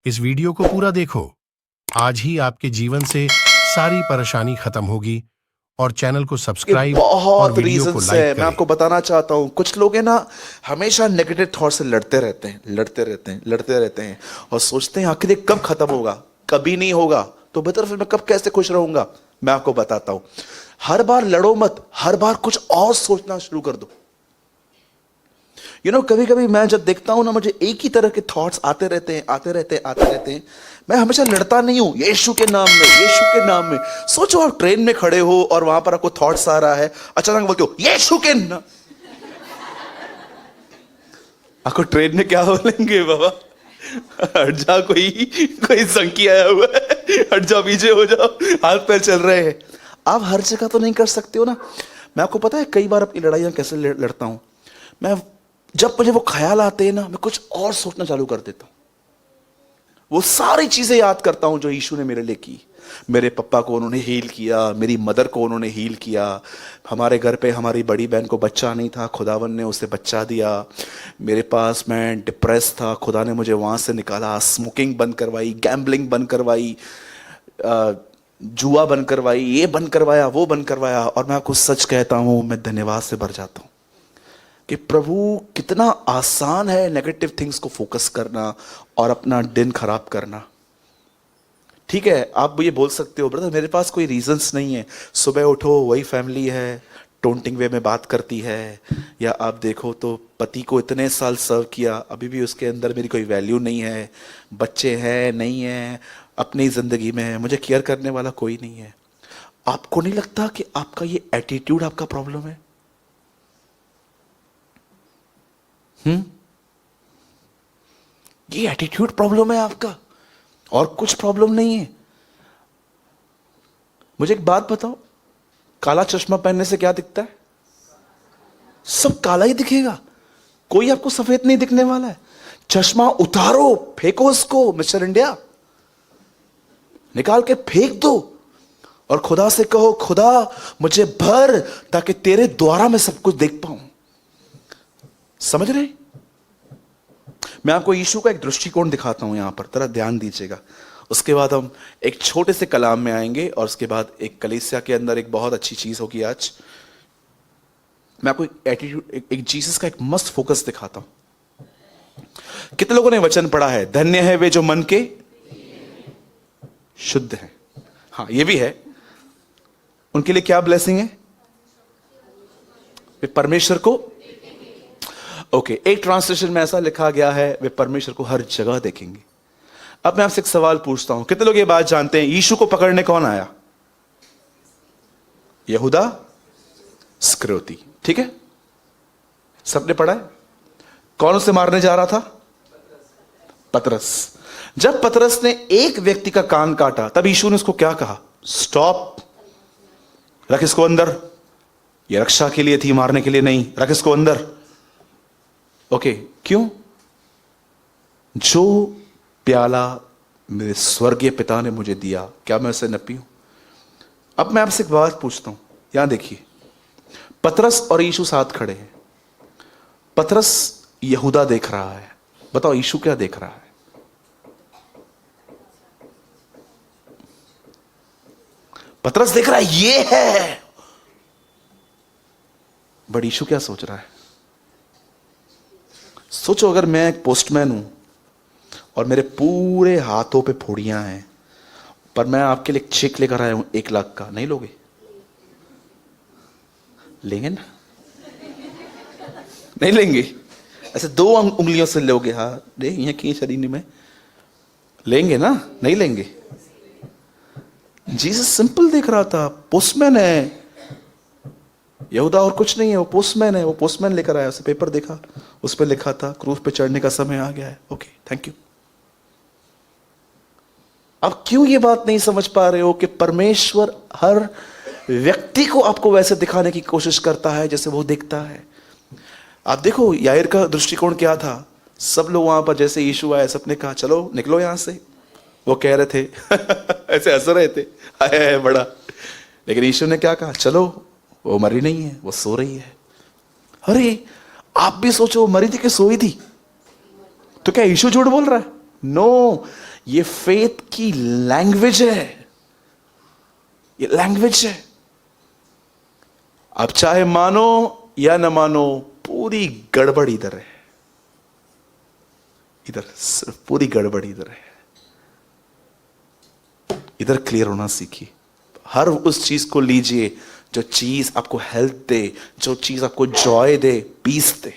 इस वीडियो को पूरा देखो। आज ही आपके जीवन से सारी परेशानी खत्म होगी। और चैनल को के सब्सक्राइब और बहुत वीडियो को रीजंस लाइक है। मैं करें। आपको बताना चाहता हूँ, कुछ लोग हैं ना, हमेशा नेगेटिव थॉट से लड़ते रहते हैं और सोचते हैं आखिर ये कब खत्म होगा। कभी नहीं होगा तो बेहतर फिर मैं कब कैसे खुश रहूंगा। मैं आपको बताता हूँ, हर बार लड़ो मत, हर बार कुछ और सोचना शुरू कर दो। कभी कभी मैं जब देखता हूं ना, मुझे एक ही तरह के थॉट्स आते रहते हैं। मैं हमेशा लड़ता नहीं हूं यीशु के नाम में, यीशु के नाम में। सोचो आप ट्रेन में खड़े हो और वहां पर आपको थॉट्स आ रहा है, अचानक बोलते हो यीशु के नाम। आपको ट्रेन में क्या बोलेंगे? बाबा हट जा, कोई कोई संकी आया हुआ है, हट जाओ, पीछे हो जाओ, हाथ पैर चल रहे हैं। आप हर जगह तो नहीं कर सकते हो ना। मैं आपको पता है कई बार अपनी लड़ाइयां कैसे लड़ता हूं मैं। जब मुझे वो ख्याल आते हैं ना, मैं कुछ और सोचना चालू कर देता हूं। वो सारी चीजें याद करता हूं जो यीशु ने मेरे लिए की। मेरे पापा को उन्होंने हील किया, मेरी मदर को उन्होंने हील किया, हमारे घर पे हमारी बड़ी बहन को बच्चा नहीं था, खुदावन ने उसे बच्चा दिया। मेरे पास, मैं डिप्रेस था, खुदा ने मुझे वहां से निकाला, स्मोकिंग बंद करवाई, गैम्बलिंग बंद करवाई, जुआ बंद करवाई, ये बंद करवाया, वो बंद करवाया। और मैं आपको सच कहता हूं, मैं धन्यवाद से भर जाता हूं कि प्रभु, कितना आसान है नेगेटिव थिंग्स को फोकस करना और अपना दिन खराब करना। ठीक है, आप ये बोल सकते हो ब्रदर मेरे पास कोई रीजंस नहीं है। सुबह उठो, वही फैमिली है, टोंटिंग वे में बात करती है। या आप देखो तो पति को इतने साल सर्व किया, अभी भी उसके अंदर मेरी कोई वैल्यू नहीं है। बच्चे हैं, नहीं है, अपनी जिंदगी में है, मुझे केयर करने वाला कोई नहीं है। आपको नहीं लगता कि आपका ये एटीट्यूड आपका प्रॉब्लम है? ये एटीट्यूड प्रॉब्लम है आपका, और कुछ प्रॉब्लम नहीं है। मुझे एक बात बताओ, काला चश्मा पहनने से क्या दिखता है? सब काला ही दिखेगा, कोई आपको सफेद नहीं दिखने वाला है। चश्मा उतारो, फेंको उसको, मिस्टर इंडिया, निकाल के फेंक दो और खुदा से कहो, खुदा मुझे भर, ताकि तेरे द्वारा मैं सब कुछ देख पाऊं। समझ रहे? मैं आपको यीशु का एक दृष्टिकोण दिखाता हूं यहां पर, जरा ध्यान दीजिएगा। उसके बाद हम एक छोटे से कलाम में आएंगे और उसके बाद एक कलीसिया के अंदर एक बहुत अच्छी चीज होगी आज। मैं आपको एक एटीट्यूड, एक जीसस का एक मस्त फोकस दिखाता हूं। कितने लोगों ने वचन पढ़ा है, धन्य है वे जो मन के शुद्ध हैं? हाँ, ये भी है। उनके लिए क्या ब्लेसिंग है? वे परमेश्वर को, ओके, एक ट्रांसलेशन में ऐसा लिखा गया है, वे परमेश्वर को हर जगह देखेंगे। अब मैं आपसे एक सवाल पूछता हूं, कितने लोग ये बात जानते हैं यीशु को पकड़ने कौन आया? यहूदा स्क्रियोती। ठीक है, सबने पढ़ा है। कौन उसे मारने जा रहा था? पतरस। जब पतरस ने एक व्यक्ति का कान काटा, तब यीशु ने उसको क्या कहा? स्टॉप, रख इसको अंदर। यह रक्षा के लिए थी, मारने के लिए नहीं, रख इसको अंदर। ओके, क्यों? जो प्याला मेरे स्वर्गीय पिता ने मुझे दिया, क्या मैं उसे न पीऊं? अब मैं आपसे एक बात पूछता हूं, यहां देखिए, पतरस और यीशु साथ खड़े हैं। पतरस यहूदा देख रहा है, बताओ यीशु क्या देख रहा है? पतरस देख रहा है ये है, बट यीशु क्या सोच रहा है? सोचो, अगर मैं एक पोस्टमैन हूं और मेरे पूरे हाथों पे फोड़ियां हैं, पर मैं आपके लिए एक चेक लेकर आया हूं 1 लाख का, नहीं लोगे? लेंगे ना? नहीं लेंगे? ऐसे 2 उंगलियों से लोगे? हाँ, देख यहाँ की शरीर में लेंगे ना? नहीं लेंगे? जीसस सिंपल देख रहा था, पोस्टमैन है यहूदा, और कुछ नहीं है, वो पोस्टमैन है। वो पोस्टमैन लेकर आया, उसे पेपर देखा, उस पर लिखा था क्रूस पे चढ़ने का समय आ गया है। Okay, thank you. अब क्यों ये बात नहीं समझ पा रहे हो कि परमेश्वर हर व्यक्ति को आपको वैसे दिखाने की कोशिश करता है जैसे वो देखता है? आप देखो, याईर का दृष्टिकोण क्या था? सब लोग वहां पर जैसे यीशु आए, सबने कहा चलो निकलो यहां से। वो कह रहे थे ऐसे हंस रहे थे, आया है बड़ा। लेकिन यीशु ने क्या कहा? चलो, वो मरी नहीं है, वो सो रही है। अरे आप भी सोचो, मरी थी कि सोई थी? तो क्या यीशु झूठ बोल रहा है? नो, ये फेथ की लैंग्वेज है, ये लैंग्वेज है। आप चाहे मानो या न मानो, पूरी गड़बड़ इधर है, इधर सिर्फ पूरी गड़बड़ इधर है। इधर क्लियर होना सीखिए। हर उस चीज को लीजिए जो चीज आपको हेल्थ दे, जो चीज आपको जॉय दे, पीस दे,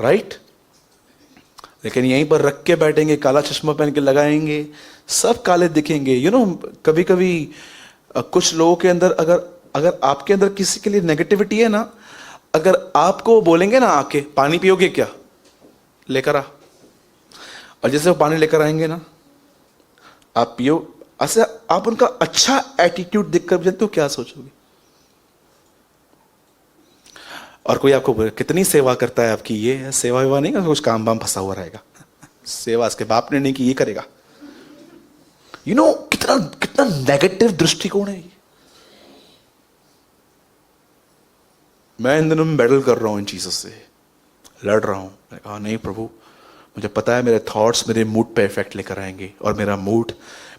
राइट। लेकिन यहीं पर रख के बैठेंगे, काला चश्मा पहन के लगाएंगे, सब काले दिखेंगे। कभी कभी कुछ लोगों के अंदर अगर आपके अंदर किसी के लिए नेगेटिविटी है ना, अगर आपको बोलेंगे ना आके पानी पियोगे क्या, लेकर आ, और जैसे वो पानी लेकर आएंगे ना, आप पियो, ऐसे आप उनका अच्छा एटीट्यूड देखकर भी जानते हो क्या सोचोगे। और कोई आपको कितनी सेवा करता है आपकी, ये सेवा वेवा नहीं, कुछ काम वाम फंसा हुआ रहेगा। सेवा इसके बाप ने नहीं की, ये करेगा। कितना कितना नेगेटिव दृष्टिकोण है ये। मैं इन दिनों में बैटल कर रहा हूं इन चीजों से, लड़ रहा हूं। मैंने कहा नहीं प्रभु, मुझे पता है मेरे थॉट्स मेरे मूड पे इफेक्ट लेकर आएंगे, और मेरा मूड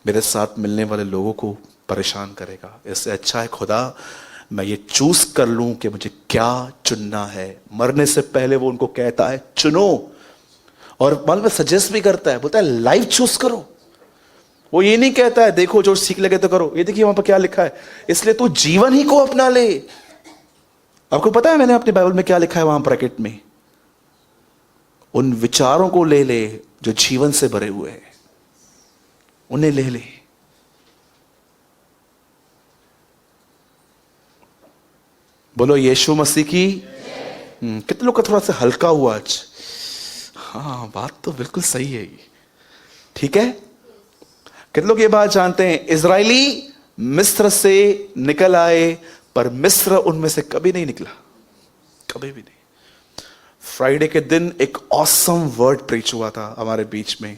मेरे साथ मिलने वाले लोगों को परेशान करेगा। इससे अच्छा है खुदा मैं ये चूज कर लूं कि मुझे क्या चुनना है। मरने से पहले वो उनको कहता है चुनो, और मालूम में सजेस्ट भी करता है, बोलता है लाइफ चूज करो। वो ये नहीं कहता है देखो जो सीख लगे तो करो, ये देखिए वहां पर क्या लिखा है, इसलिए तू जीवन ही को अपना ले। आपको पता है मैंने अपने बाइबल में क्या लिखा है वहां ब्रैकेट में, उन विचारों को ले ले जो जीवन से भरे हुए हैं, उन्हें ले ले। बोलो यीशु मसीह की। कितने लोग का थोड़ा सा हल्का हुआ आज। हाँ बात तो बिल्कुल सही है ये, ठीक है। कितने लोग ये बात जानते हैं, इजरायली मिस्र से निकल आए पर मिस्र उनमें से कभी नहीं निकला, कभी भी नहीं। फ्राइडे के दिन एक ऑसम वर्ड प्रीच हुआ था हमारे बीच में,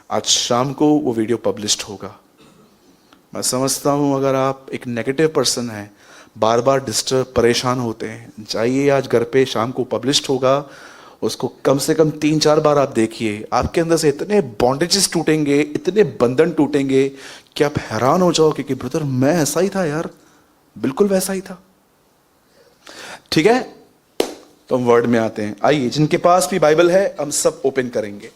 आज शाम को वो वीडियो पब्लिश्ड होगा। मैं समझता हूं अगर आप एक नेगेटिव पर्सन हैं, बार बार डिस्टर्ब परेशान होते हैं, जाइए आज घर पे, शाम को पब्लिश्ड होगा, उसको कम से कम 3-4 बार आप देखिए। आपके अंदर से इतने बॉन्डेजेस टूटेंगे, इतने बंधन टूटेंगे कि आप हैरान हो जाओगे कि ब्रदर मैं ऐसा ही था यार, बिल्कुल वैसा ही था। ठीक है, तो हम वर्ड में आते हैं। आइए, जिनके पास भी बाइबल है हम सब ओपन करेंगे।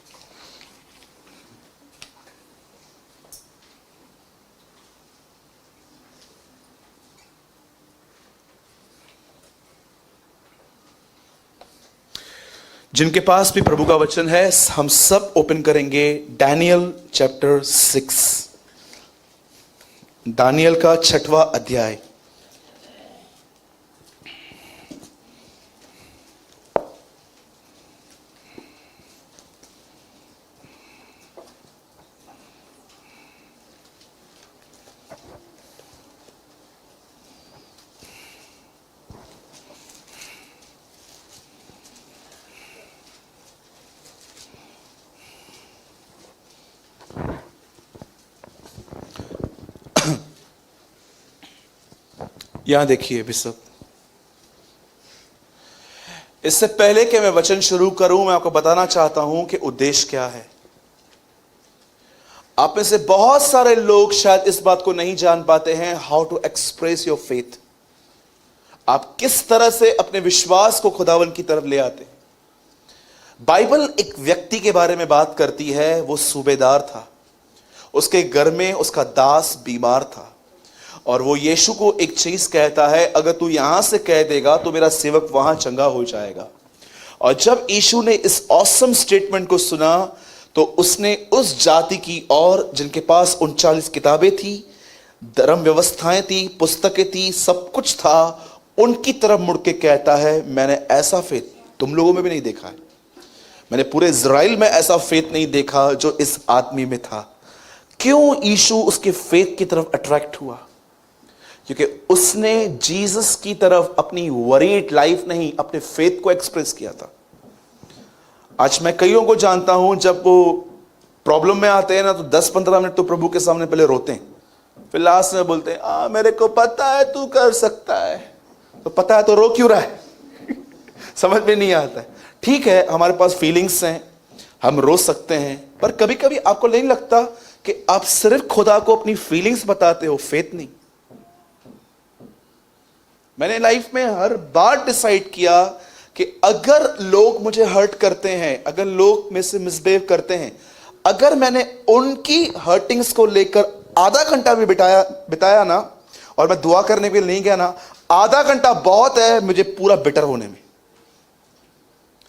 जिनके पास भी प्रभु का वचन है हम सब ओपन करेंगे दानियल चैप्टर 6, दानियल का 6वां अध्याय। यहां देखिए बिशप, इससे पहले कि मैं वचन शुरू करूं मैं आपको बताना चाहता हूं कि उद्देश्य क्या है। आप में से बहुत सारे लोग शायद इस बात को नहीं जान पाते हैं, how to express your faith. आप किस तरह से अपने विश्वास को खुदावन की तरफ ले आते हैं। बाइबल एक व्यक्ति के बारे में बात करती है, वो सूबेदार था, उसके घर में उसका दास बीमार था, और वो यीशु को एक चीज कहता है, अगर तू यहां से कह देगा तो मेरा सेवक वहां चंगा हो जाएगा। और जब यीशु ने इस ऑसम स्टेटमेंट को सुना तो उसने उस जाति की और जिनके पास 39 किताबें थी, धर्म व्यवस्थाएं थी, पुस्तकें थी, सब कुछ था, उनकी तरफ मुड़ के कहता है, मैंने ऐसा फेथ तुम लोगों में भी नहीं देखा है, मैंने पूरे इजराइल में ऐसा फेथ नहीं देखा जो इस आदमी में था। क्यों यीशु उसके फेथ की तरफ अट्रैक्ट हुआ? क्योंकि उसने जीसस की तरफ अपनी वरीड लाइफ नहीं, अपने फेथ को एक्सप्रेस किया था। आज मैं कईयों को जानता हूं, जब वो प्रॉब्लम में आते हैं ना तो 10-15 मिनट तो प्रभु के सामने पहले रोते हैं, फिर लास्ट में बोलते हैं मेरे को पता है तू कर सकता है। तो पता है तो रो क्यों रहा है? समझ में नहीं आता है। ठीक है, हमारे पास फीलिंग्स हैं, हम रो सकते हैं, पर कभी कभी आपको नहीं लगता कि आप सिर्फ खुदा को अपनी फीलिंग्स बताते हो, फेथ नहीं? मैंने लाइफ में हर बार डिसाइड किया कि अगर लोग मुझे हर्ट करते हैं, अगर लोग मेरे से मिसबिहेव करते हैं, अगर मैंने उनकी हर्टिंग्स को लेकर आधा घंटा भी बिताया ना, और मैं दुआ करने के लिए नहीं गया ना, आधा घंटा बहुत है मुझे पूरा बिटर होने में।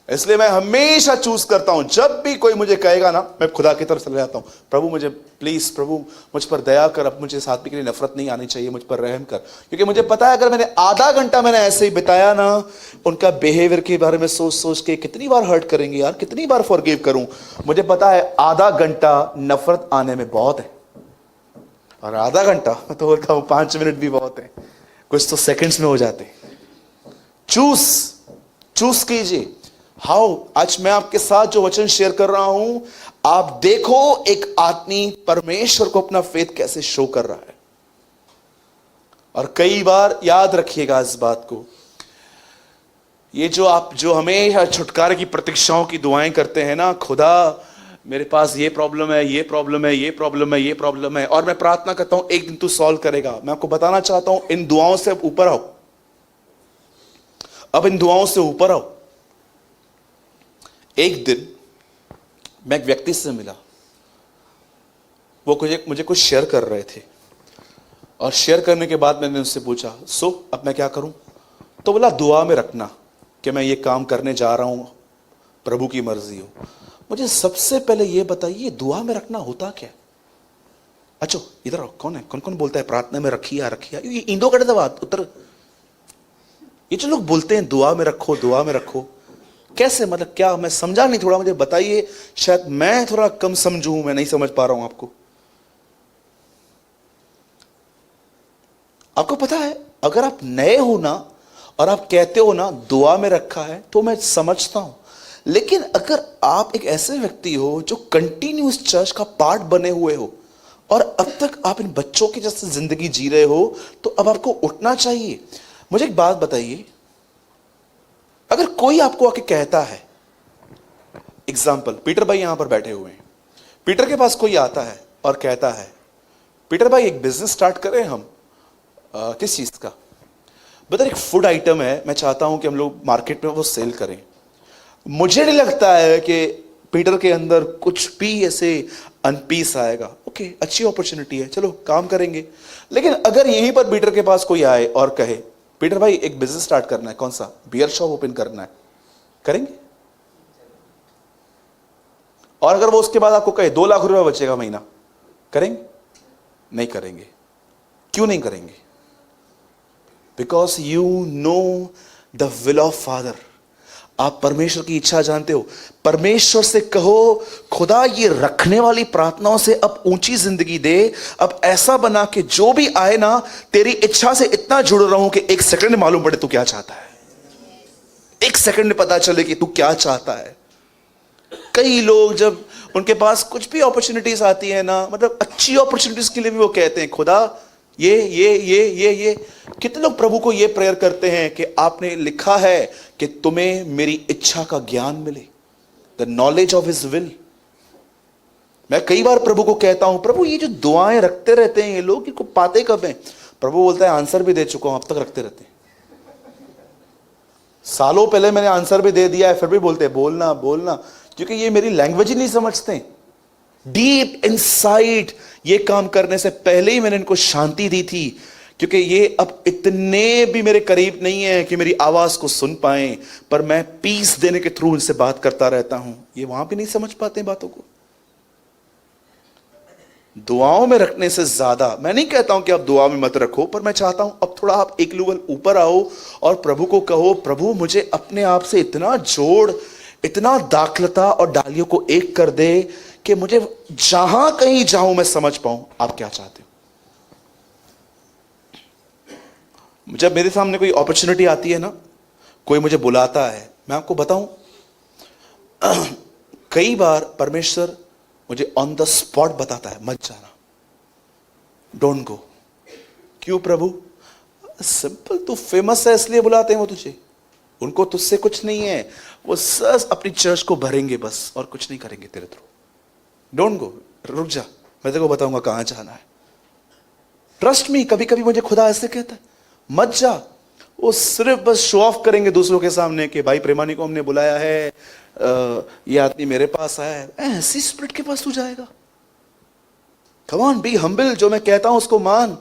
इसलिए मैं हमेशा चूज करता हूं, जब भी कोई मुझे कहेगा ना, मैं खुदा की तरफ चले जाता हूं, प्रभु मुझे प्लीज, प्रभु मुझ पर दया कर, अब मुझे साथ के लिए नफरत नहीं आनी चाहिए, मुझ पर रहम कर। क्योंकि मुझे पता है अगर मैंने आधा घंटा मैंने ऐसे ही बिताया ना, उनका बिहेवियर के बारे में सोच सोच के कितनी बार हर्ट करेंगे यार, कितनी बार फॉरगिव करूं, मुझे पता है आधा घंटा नफरत आने में बहुत है। और आधा घंटा मैं तो बोलता हूं 5 मिनट भी बहुत है, कुछ तो सेकंड्स में हो जाते। चूज कीजिए। हाउ आज मैं आपके साथ जो वचन शेयर कर रहा हूं, आप देखो एक आदमी परमेश्वर को अपना फेथ कैसे शो कर रहा है। और कई बार याद रखिएगा इस बात को, ये जो हमें छुटकारे की प्रतीक्षाओं की दुआएं करते हैं ना, खुदा मेरे पास ये प्रॉब्लम है, ये प्रॉब्लम है, ये प्रॉब्लम है, ये प्रॉब्लम है, और मैं प्रार्थना करता हूं एक दिन तू सॉल्व करेगा। मैं आपको बताना चाहता हूं, इन दुआओं से अब ऊपर आओ, अब इन दुआओं से ऊपर आओ। एक दिन मैं एक व्यक्ति से मिला, वो मुझे कुछ शेयर कर रहे थे, और शेयर करने के बाद मैंने उससे पूछा, अब मैं क्या करूं? तो बोला दुआ में रखना कि मैं ये काम करने जा रहा हूं, प्रभु की मर्जी हो। मुझे सबसे पहले ये बताइए, दुआ में रखना होता क्या? अच्छा इधर आओ, कौन है, कौन कौन बोलता है प्रार्थना में रखिया रखिया, ये इंदो कड़े बात उत्तर, ये जो लोग बोलते हैं दुआ में रखो, दुआ में रखो, कैसे, मतलब क्या? मैं समझा नहीं, थोड़ा मुझे बताइए, शायद मैं थोड़ा कम समझूं, मैं नहीं समझ पा रहा हूं आपको। आपको पता है, अगर आप नए हो ना और आप कहते हो ना दुआ में रखा है, तो मैं समझता हूं, लेकिन अगर आप एक ऐसे व्यक्ति हो जो कंटिन्यूस चर्च का पार्ट बने हुए हो और अब तक आप इन बच्चों की जैसे जिंदगी जी रहे हो, तो अब आपको उठना चाहिए। मुझे एक बात बताइए, अगर कोई आपको आके कहता है, एग्जाम्पल पीटर भाई यहां पर बैठे हुए हैं, पीटर के पास कोई आता है और कहता है, पीटर भाई एक बिजनेस स्टार्ट करें हम, किस चीज का? बता, एक फूड आइटम है, मैं चाहता हूं कि हम लोग मार्केट में वो सेल करें। मुझे नहीं लगता है कि पीटर के अंदर कुछ भी ऐसे अनपीस आएगा। ओके, अच्छी अपॉर्चुनिटी है, चलो काम करेंगे। लेकिन अगर यहीं पर पीटर के पास कोई आए और कहे, पीटर भाई एक बिजनेस स्टार्ट करना है, कौन सा? बियर शॉप ओपन करना है, करेंगे? और अगर वो उसके बाद आपको कहे 2 लाख रुपया बचेगा महीना, करेंगे? नहीं करेंगे। क्यों नहीं करेंगे? Because you know the will of father. आप परमेश्वर की इच्छा जानते हो। परमेश्वर से कहो, खुदा ये रखने वाली प्रार्थनाओं से अब ऊंची जिंदगी दे, अब ऐसा बना कि जो भी आए ना, तेरी इच्छा से इतना जुड़ रहा हूं कि 1 सेकंड में मालूम पड़े तू क्या चाहता है, 1 सेकंड में पता चले कि तू क्या चाहता है। कई लोग जब उनके पास कुछ भी अपॉर्चुनिटीज आती है ना, मतलब अच्छी अपॉर्चुनिटीज के लिए भी वो कहते हैं, खुदा ये कितने लोग प्रभु को ये प्रेयर करते हैं कि आपने लिखा है कि तुम्हें मेरी इच्छा का ज्ञान मिले, the knowledge of his will. मैं कई बार प्रभु को कहता हूं, प्रभु ये जो दुआएं रखते रहते हैं ये लोग, इनको पाते कब हैं? प्रभु बोलता है आंसर भी दे चुका हूं, अब तक रखते रहते हैं। सालों पहले मैंने आंसर भी दे दिया है, फिर भी बोलते हैं बोलना बोलना, क्योंकि ये मेरी लैंग्वेज ही नहीं समझते। डीप इनसाइड ये काम करने से पहले ही मैंने इनको शांति दी थी, क्योंकि ये अब इतने भी मेरे करीब नहीं है कि मेरी आवाज को सुन पाए, पर मैं पीस देने के थ्रू इनसे बात करता रहता हूं। ये वहां भी नहीं समझ पाते बातों को। दुआओं में रखने से ज्यादा, मैं नहीं कहता हूं कि आप दुआ में मत रखो, पर मैं चाहता हूं अब थोड़ा आप एक लेवल ऊपर आओ और प्रभु को कहो, प्रभु मुझे अपने आप से इतना जोड़, इतना दाखलता और डालियों को एक कर दे कि मुझे जहां कहीं जाऊं मैं समझ पाऊं आप क्या चाहते हो। जब मेरे सामने कोई अपॉर्चुनिटी आती है ना, कोई मुझे बुलाता है, मैं आपको बताऊं, कई बार परमेश्वर मुझे ऑन द स्पॉट बताता है, मत जाना, डोंट गो। क्यों प्रभु? सिंपल, तू फेमस है इसलिए बुलाते हैं वो तुझे, उनको तुझसे कुछ नहीं है, वो सस अपनी चर्च को भरेंगे बस, और कुछ नहीं करेंगे तेरे थ्रू। डोंट गो, रुक जा, मैं तेरे को बताऊंगा कहां जाना है। ट्रस्ट मी, कभी कभी मुझे खुदा ऐसे कहता है, मत जा। वो सिर्फ बस शो ऑफ करेंगे दूसरों के सामने कि भाई प्रेमानी को हमने बुलाया है, ये आदमी मेरे पास आया है। ऐसी स्पिरिट के पास तू जाएगा? Come on, be humble. जो मैं कहता हूं उसको मान।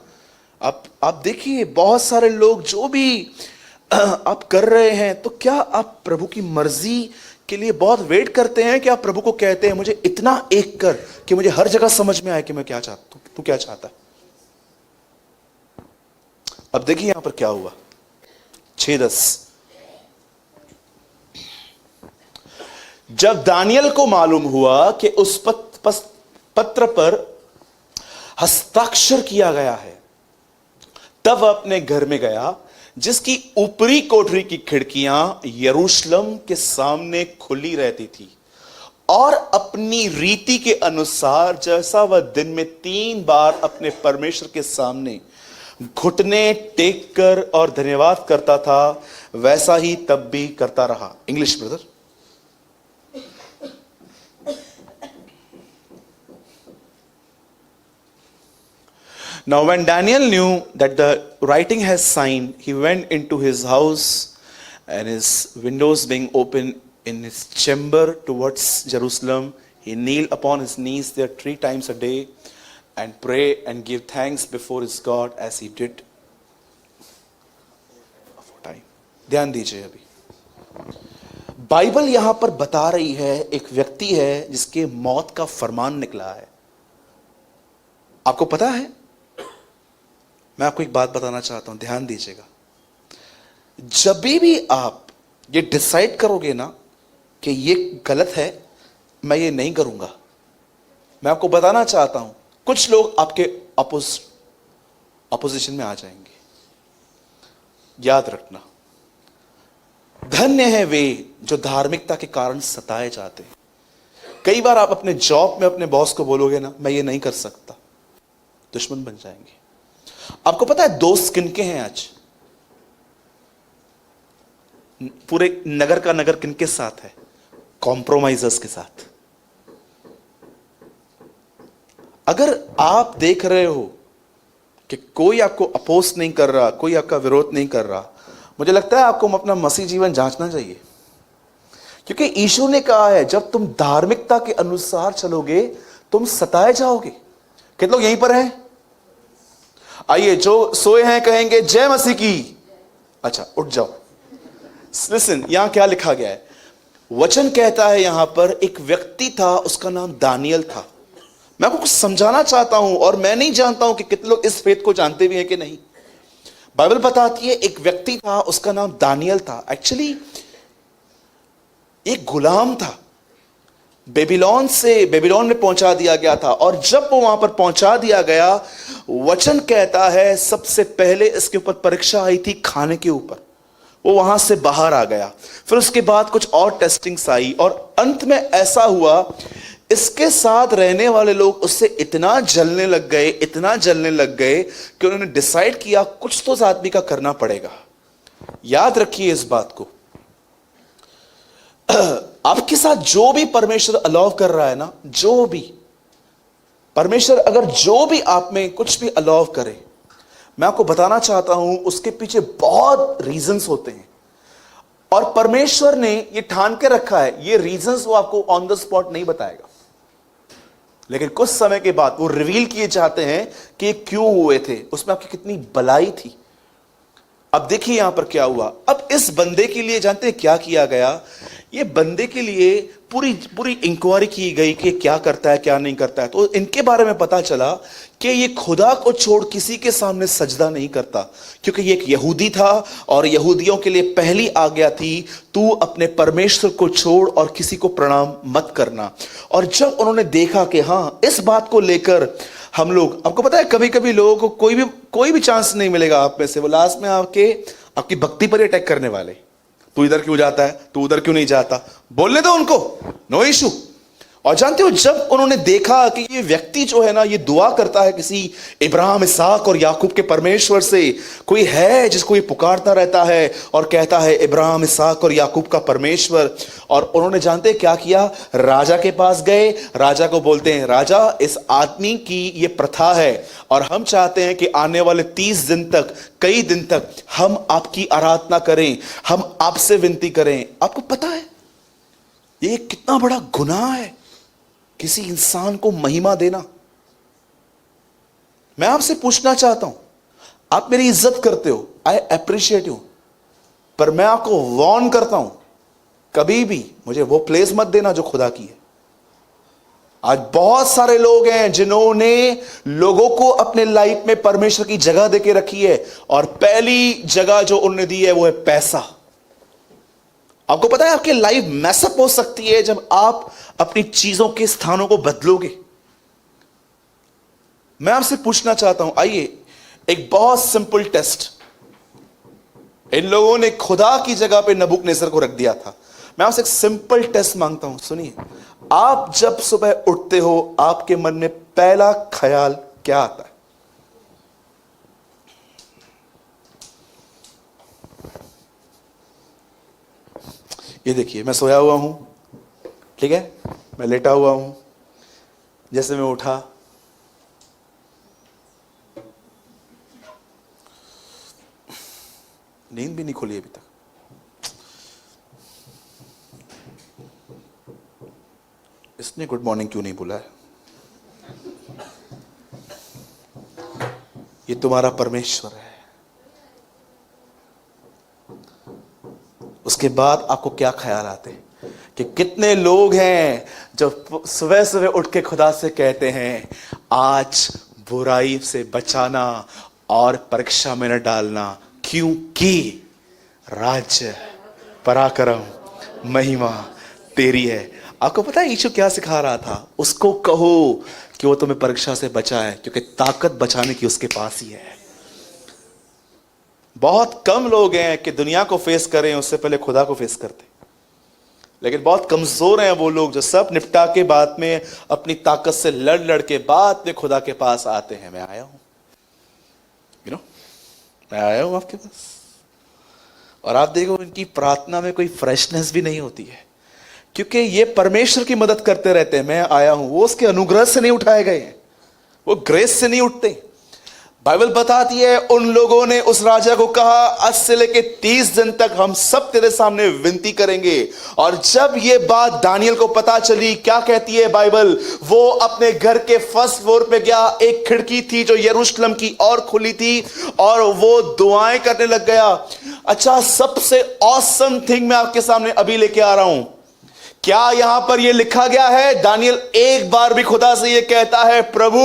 आप देखिए, बहुत सारे लोग जो भी आप कर रहे हैं, तो क्या आप प्रभु की मर्जी के लिए बहुत वेट करते हैं कि आप प्रभु को कहते हैं मुझे इतना एक कर कि मुझे हर जगह समझ में आए कि मैं क्या चाहता हूं, तू क्या चाहता है। अब देखिए यहां पर क्या हुआ, 6:10। जब दानियल को मालूम हुआ कि उस पत्र पर हस्ताक्षर किया गया है, तब वह अपने घर में गया, जिसकी ऊपरी कोठरी की खिड़कियां यरूशलेम के सामने खुली रहती थी, और अपनी रीति के अनुसार जैसा वह दिन में 3 बार अपने परमेश्वर के सामने घुटने टेक कर और धन्यवाद करता था, वैसा ही तब भी करता रहा। English brother. Now when Daniel knew that the writing has signed, he went into his house, and his windows being open in his chamber towards Jerusalem, he kneeled upon his knees there 3 times a day and pray and give thanks before his God as he did aforetime. ध्यान दीजिए, अभी Bible यहां पर बता रही है, एक व्यक्ति है जिसके मौत का फरमान निकला है। आपको पता है, मैं आपको एक बात बताना चाहता हूं, ध्यान दीजिएगा। जब भी आप ये डिसाइड करोगे ना कि ये गलत है, मैं ये नहीं करूंगा, मैं आपको बताना चाहता हूं, कुछ लोग आपके अपोजिशन में आ जाएंगे। याद रखना, धन्य है वे जो धार्मिकता के कारण सताए जाते हैं। कई बार आप अपने जॉब में अपने बॉस को बोलोगे ना, मैं ये नहीं कर सकता, दुश्मन बन जाएंगे। आपको पता है दोस्त किनके हैं आज? पूरे नगर का नगर किनके साथ है? कॉम्प्रोमाइजर्स के साथ। अगर आप देख रहे हो कि कोई आपको अपोज नहीं कर रहा, कोई आपका विरोध नहीं कर रहा, मुझे लगता है आपको अपना मसीह जीवन जांचना चाहिए। क्योंकि यीशु ने कहा है, जब तुम धार्मिकता के अनुसार चलोगे तुम सताए जाओगे। कितने लोग यहीं पर हैं? आइए, जो सोए हैं कहेंगे जय मसीह की। अच्छा, उठ जाओ। लिसन, यहां क्या लिखा गया है? वचन कहता है यहां पर एक व्यक्ति था, उसका नाम दानियल था। मैं आपको कुछ समझाना चाहता हूं, और मैं नहीं जानता हूं कि कितने लोग इस फेथ को जानते भी हैं कि नहीं। बाइबल बताती है एक व्यक्ति था, उसका नाम दानियल था। एक्चुअली एक गुलाम था, बेबीलोन में पहुंचा दिया गया था। और जब वो वहां पर पहुंचा दिया गया, वचन कहता है सबसे पहले इसके ऊपर परीक्षा आई थी खाने के ऊपर। वो वहां से बाहर आ गया, फिर उसके बाद कुछ और टेस्टिंग्स आई, और अंत में ऐसा हुआ, इसके साथ रहने वाले लोग उससे इतना जलने लग गए कि उन्होंने डिसाइड किया कुछ तो इस आदमी का करना पड़ेगा। याद रखिए इस बात को, आपके साथ जो भी परमेश्वर अलाउ कर रहा है ना, जो भी परमेश्वर अगर जो भी आप में कुछ भी अलाउ करे, मैं आपको बताना चाहता हूं उसके पीछे बहुत रीजंस होते हैं। और परमेश्वर ने ये ठान के रखा है, ये रीजंस वो आपको ऑन द स्पॉट नहीं बताएगा, लेकिन कुछ समय के बाद वो रिवील किए जाते हैं कि ये क्यों हुए थे, उसमें आपकी कितनी भलाई थी। अब देखिए यहां पर क्या हुआ। अब इस बंदे के लिए जानते हैं क्या किया गया? ये बंदे के लिए पूरी इंक्वायरी की गई कि क्या करता है क्या नहीं करता है। तो इनके बारे में पता चला कि ये खुदा को छोड़ किसी के सामने सजदा नहीं करता, क्योंकि ये एक यहूदी था, और यहूदियों के लिए पहली आज्ञा थी, तू अपने परमेश्वर को छोड़ और किसी को प्रणाम मत करना। और जब उन्होंने देखा कि हाँ, इस बात को लेकर हम लोग, आपको पता है कभी कभी लोगों को कोई भी चांस नहीं मिलेगा आप में से, वो लास्ट में आपकी भक्ति पर अटैक करने वाले। तू इधर क्यों जाता है, तू उधर क्यों नहीं जाता, बोलने दो उनको, नो इशू। और जानते हो, जब उन्होंने देखा कि ये व्यक्ति जो है ना, ये दुआ करता है किसी इब्राहिम, इसहाक और याकूब के परमेश्वर से, कोई है जिसको ये पुकारता रहता है और कहता है इब्राहिम, इसहाक और याकूब का परमेश्वर। और उन्होंने जानते क्या किया, राजा के पास गए, राजा को बोलते हैं, राजा इस आदमी की ये प्रथा है और हम चाहते हैं कि आने वाले 30 दिन तक, कई दिन तक हम आपकी आराधना करें, हम आपसे विनती करें। आपको पता है ये कितना बड़ा गुनाह है, किसी इंसान को महिमा देना। मैं आपसे पूछना चाहता हूं, आप मेरी इज्जत करते हो, आई अप्रिशिएट यू, पर मैं आपको वार्न करता हूं, कभी भी मुझे वो प्लेस मत देना जो खुदा की है। आज बहुत सारे लोग हैं जिन्होंने लोगों को अपने लाइफ में परमेश्वर की जगह देके रखी है, और पहली जगह जो उन्होंने दी है वो है पैसा। आपको पता है आपकी लाइफ मैसअप हो सकती है जब आप अपनी चीजों के स्थानों को बदलोगे। मैं आपसे पूछना चाहता हूं, आइए एक बहुत सिंपल टेस्ट। इन लोगों ने खुदा की जगह पे नबूकदनेस्सर को रख दिया था। मैं आपसे एक सिंपल टेस्ट मांगता हूं, सुनिए। आप जब सुबह उठते हो, आपके मन में पहला ख्याल क्या आता है? ये देखिए, मैं सोया हुआ हूं, ठीक है, मैं लेटा हुआ हूं, जैसे मैं उठा, नींद भी नहीं खुली अभी तक, इसने गुड मॉर्निंग क्यों नहीं बोला है? ये तुम्हारा परमेश्वर है। उसके बाद आपको क्या ख्याल आते हैं कि कितने लोग हैं जो सुबह सुबह उठ के खुदा से कहते हैं, आज बुराई से बचाना और परीक्षा में न डालना, क्योंकि राज्य, पराक्रम, महिमा तेरी है। आपको पता है यीशु क्या सिखा रहा था? उसको कहो कि वो तुम्हें परीक्षा से बचाए, क्योंकि ताकत बचाने की उसके पास ही है। बहुत कम लोग हैं कि दुनिया को फेस करें उससे पहले खुदा को फेस करते, लेकिन बहुत कमजोर हैं वो लोग जो सब निपटा के बाद में अपनी ताकत से लड़ लड़ के बाद में खुदा के पास आते हैं। मैं आया हूं, मैं आया हूं आपके पास, और आप देखो इनकी प्रार्थना में कोई फ्रेशनेस भी नहीं होती है, क्योंकि ये परमेश्वर की मदद करते रहते हैं। मैं आया हूं, वो उसके अनुग्रह से नहीं उठाए गए हैं, वो ग्रेस से नहीं उठते। बाइबल बताती है उन लोगों ने उस राजा को कहा, आज से लेके 30 दिन तक हम सब तेरे सामने विनती करेंगे। और जब ये बात दानियल को पता चली, क्या कहती है बाइबल, वो अपने घर के फर्स्ट फ्लोर पे गया, एक खिड़की थी जो यरूशलेम की और खुली थी, और वो दुआएं करने लग गया। अच्छा, सबसे ऑसम थिंग मैं आपके सामने अभी लेके आ रहा हूं। क्या यहां पर यह लिखा गया है? दानियल एक बार भी खुदा से यह कहता है, प्रभु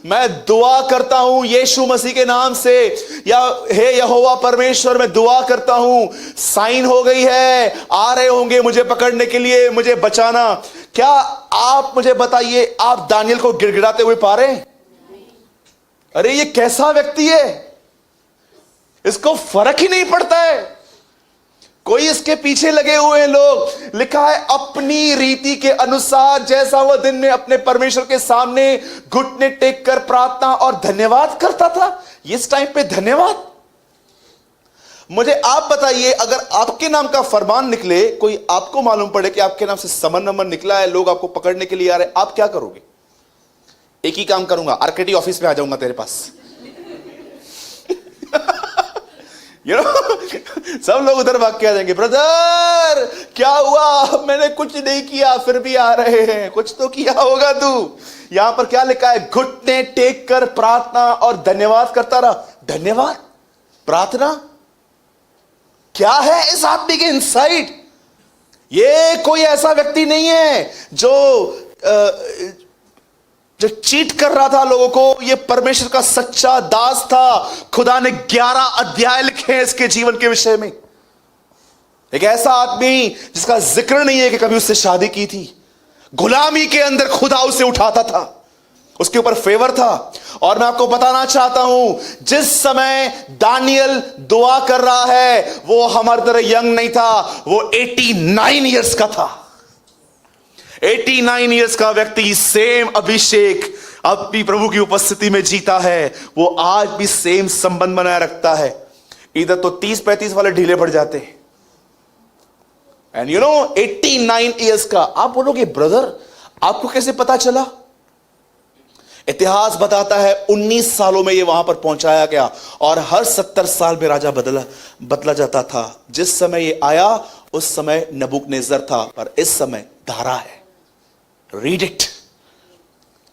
मैं दुआ करता हूं यीशु मसीह के नाम से, या हे यहोवा परमेश्वर मैं दुआ करता हूं, साइन हो गई है, आ रहे होंगे मुझे पकड़ने के लिए, मुझे बचाना। क्या आप मुझे बताइए, आप दानियल को गिड़गिड़ाते हुए पा रहे हैं? अरे ये कैसा व्यक्ति है, इसको फर्क ही नहीं पड़ता है। कोई इसके पीछे लगे हुए हैं लोग। लिखा है अपनी रीति के अनुसार जैसा वह दिन में अपने परमेश्वर के सामने घुटने टेक कर प्रार्थना और धन्यवाद करता था। इस टाइम पे धन्यवाद। मुझे आप बताइए, अगर आपके नाम का फरमान निकले, कोई आपको मालूम पड़े कि आपके नाम से समन नंबर निकला है, लोग आपको पकड़ने के लिए आ रहे, आप क्या करोगे? एक ही काम करूंगा, आरकेटी ऑफिस में आ जाऊंगा तेरे पास। सब लोग उधर भाग के आ जाएंगे, ब्रदर क्या हुआ? मैंने कुछ नहीं किया, फिर भी आ रहे हैं। कुछ तो किया होगा तू। यहां पर क्या लिखा है? घुटने टेक कर प्रार्थना और धन्यवाद करता रहा। धन्यवाद, प्रार्थना, क्या है इस आदमी के इनसाइड? ये कोई ऐसा व्यक्ति नहीं है जो चीट कर रहा था लोगों को। ये परमेश्वर का सच्चा दास था। खुदा ने 11 अध्याय लिखे हैं इसके जीवन के विषय में। एक ऐसा आदमी जिसका जिक्र नहीं है कि कभी उससे शादी की थी। गुलामी के अंदर खुदा उसे उठाता था, उसके ऊपर फेवर था। और मैं आपको बताना चाहता हूं, जिस समय दानियल दुआ कर रहा है, वो हमारी तरह यंग नहीं था, वो 89 ईयर्स का था। 89 ईयर्स का व्यक्ति सेम अभिषेक अपनी प्रभु की उपस्थिति में जीता है, वो आज भी सेम संबंध बनाए रखता है। इधर तो 30-35 वाले ढीले पड़ जाते हैं, एंड 89 ईयर्स का। आप बोलोगे ब्रदर आपको कैसे पता चला? इतिहास बताता है 19 सालों में ये वहां पर पहुंचाया गया, और हर 70 साल में राजा बदला जाता था। जिस समय ये आया उस समय नबूकदनेस्सर था, पर इस समय धारा है। Read it.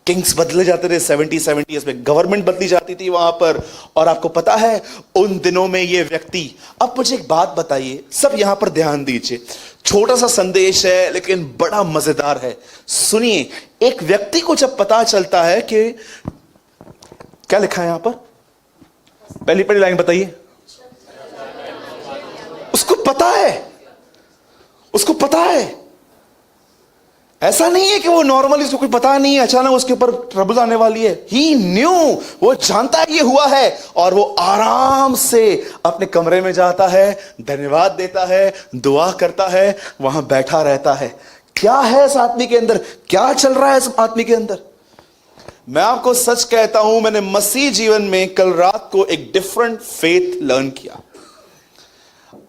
किंग्स बदले जाते थे 70 ईयर्स में, गवर्नमेंट बदली जाती थी वहां पर। और आपको पता है उन दिनों में ये व्यक्ति, अब मुझे एक बात बताइए, सब यहां पर ध्यान दीजिए, छोटा सा संदेश है लेकिन बड़ा मजेदार है। सुनिए, एक व्यक्ति को जब पता चलता है कि क्या लिखा है यहां पर, पहली लाइन बताइए। उसको पता है, ऐसा नहीं है कि वो नॉर्मली उसको कोई पता नहीं है, अचानक उसके ऊपर ट्रबल आने वाली है। ही न्यू, वो जानता है ये हुआ है, और वो आराम से अपने कमरे में जाता है, धन्यवाद देता है, दुआ करता है, वहां बैठा रहता है। क्या है इस आदमी के अंदर? क्या चल रहा है इस आदमी के अंदर? मैं आपको सच कहता हूं, मैंने मसीह जीवन में कल रात को एक डिफरेंट फेथ लर्न किया।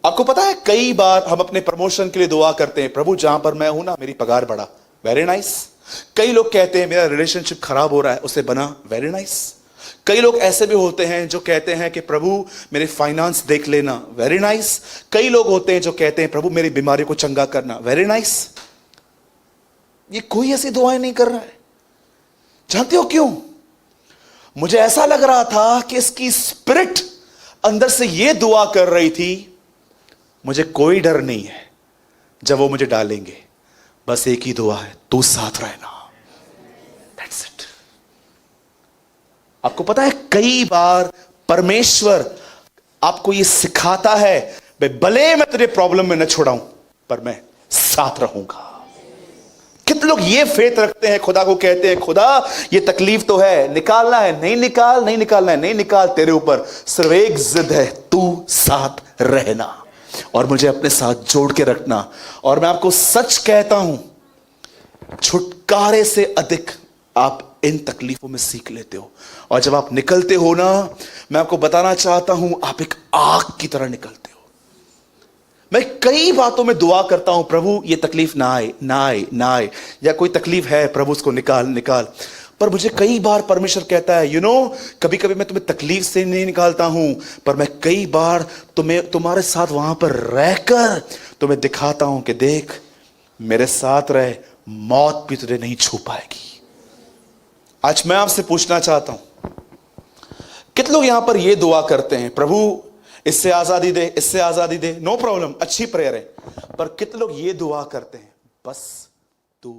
आपको पता है कई बार हम अपने प्रमोशन के लिए दुआ करते हैं, प्रभु जहां पर मैं हूं ना मेरी पगार बढ़ा, वेरी नाइस। कई लोग कहते हैं मेरा रिलेशनशिप खराब हो रहा है, उसे बना, वेरी नाइस। कई लोग ऐसे भी होते हैं जो कहते हैं कि प्रभु मेरे फाइनेंस देख लेना, वेरी नाइस। कई लोग होते हैं जो कहते हैं प्रभु मेरी बीमारी को चंगा करना, वेरी नाइस। ये कोई ऐसी दुआएं नहीं कर रहा है। जानते हो क्यों? मुझे ऐसा लग रहा था कि इसकी स्पिरिट अंदर से ये दुआ कर रही थी, मुझे कोई डर नहीं है जब वो मुझे डालेंगे, बस एक ही दुआ है, तू साथ रहना, दैट्स इट। आपको पता है कई बार परमेश्वर आपको ये सिखाता है, भले मैं तेरे प्रॉब्लम में न छोड़ाऊं पर मैं साथ रहूंगा। कितने लोग ये फेथ रखते हैं, खुदा को कहते हैं खुदा ये तकलीफ तो है, निकालना है, नहीं निकालना है, नहीं निकाल, तेरे ऊपर सिर्फ एक जिद है, तू साथ रहना और मुझे अपने साथ जोड़ के रखना। और मैं आपको सच कहता हूं, छुटकारे से अधिक आप इन तकलीफों में सीख लेते हो, और जब आप निकलते हो ना, मैं आपको बताना चाहता हूं, आप एक आग की तरह निकलते हो। मैं कई बातों में दुआ करता हूं, प्रभु ये तकलीफ ना आए, या कोई तकलीफ है प्रभु उसको निकाल। पर मुझे कई बार परमेश्वर कहता है, कभी कभी मैं तुम्हें तकलीफ से नहीं निकालता हूं, पर मैं कई बार तुम्हारे साथ वहां पर रहकर तुम्हें दिखाता हूं कि देख मेरे साथ रहे, मौत भी तुझे नहीं छू पाएगी। आज मैं आपसे पूछना चाहता हूं, कितने लोग यहां पर यह दुआ करते हैं, प्रभु इससे आजादी दे, नो प्रॉब्लम, अच्छी प्रेयर है, पर कितने लोग ये दुआ करते हैं, बस तू